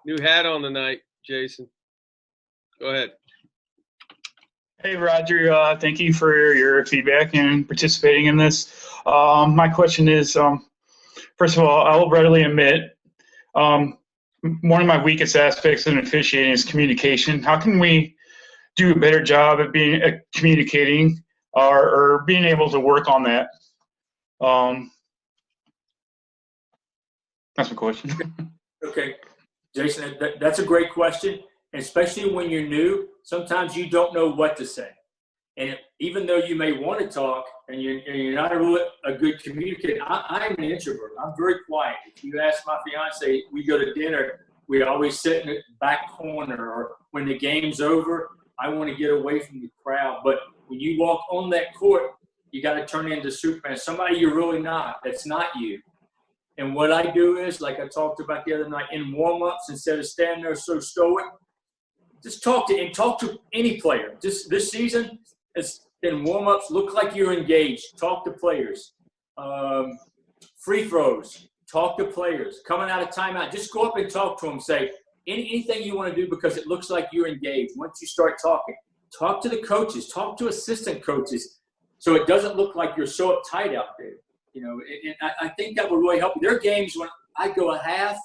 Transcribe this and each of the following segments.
New hat on tonight, Jason. Go ahead. Hey, Roger. Thank you for your feedback and participating in this. My question is, first of all, I will readily admit one of my weakest aspects in officiating is communication. How can we do a better job at communicating or being able to work on that? That's my question. Okay, Jason, that's a great question, especially when you're new. Sometimes you don't know what to say. And even though you may want to talk and you're not a good communicator, I'm an introvert. I'm very quiet. If you ask my fiance, we go to dinner, we always sit in the back corner, or when the game's over, I want to get away from the crowd. But when you walk on that court, you got to turn into Superman, somebody you're really not. That's not you. And what I do is, like I talked about the other night, in warm-ups, instead of standing there so stoic, just talk to any player. Just this season, in warm-ups, look like you're engaged. Talk to players. Free throws, talk to players. Coming out of timeout, just go up and talk to them. Say anything you want to do because it looks like you're engaged. Once you start talking, talk to the coaches, talk to assistant coaches, so it doesn't look like you're so uptight out there. You know, and I think that would really help. There are games when I go a half,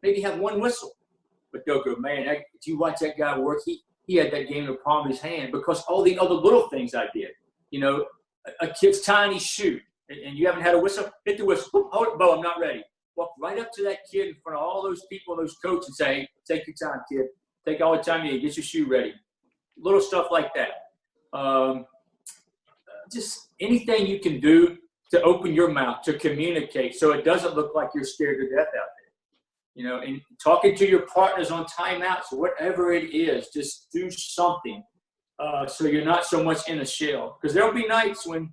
maybe have one whistle, but they'll go, man, did you watch that guy work? He had that game in the palm of his hand because all the other little things I did. You know, a kid's tiny shoe, and you haven't had a whistle, hit the whistle. Hold it, Bo, I'm not ready. Walk right up to that kid in front of all those people, those coaches, and say, hey, take your time, kid. Take all the time you need. Get your shoe ready. Little stuff like that. Just anything you can do to open your mouth, to communicate, so it doesn't look like you're scared to death out there. You know, and talking to your partners on timeouts, whatever it is, just do something so you're not so much in a shell. Because there'll be nights when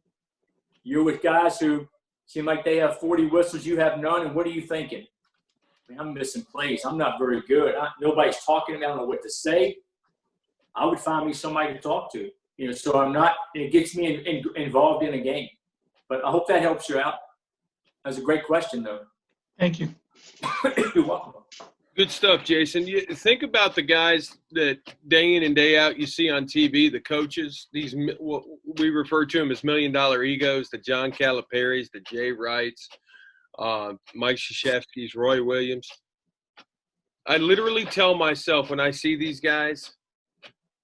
you're with guys who seem like they have 40 whistles, you have none, and what are you thinking? I mean, I'm missing plays. I'm not very good. Nobody's talking to me. I don't know what to say. I would find me somebody to talk to. You know, so I'm not – it gets me involved in a game. But I hope that helps you out. That's a great question, though. Thank you. You're welcome. Good stuff, Jason. You think about the guys that day in and day out you see on TV, the coaches, these what we refer to them as million-dollar egos, the John Calipari's, the Jay Wrights, Mike Krzyzewski's, Roy Williams. I literally tell myself when I see these guys,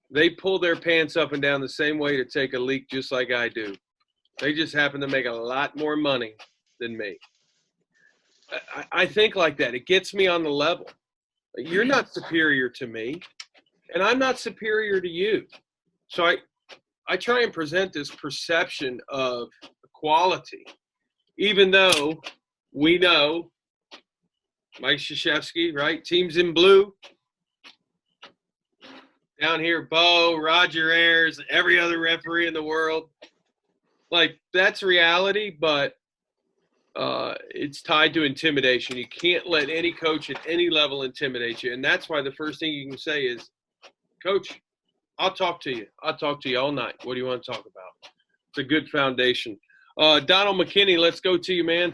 they pull their pants up and down the same way to take a leak just like I do. They just happen to make a lot more money than me. I think like that. It gets me on the level. You're not superior to me, and I'm not superior to you. So I try and present this perception of equality, even though we know Mike Krzyzewski, right? Teams in blue. Down here, Bo, Roger Ayers, every other referee in the world. Like, that's reality, but it's tied to intimidation. You can't let any coach at any level intimidate you. And that's why the first thing you can say is, Coach, I'll talk to you. I'll talk to you all night. What do you want to talk about? It's a good foundation. Donald McKinney, let's go to you, man.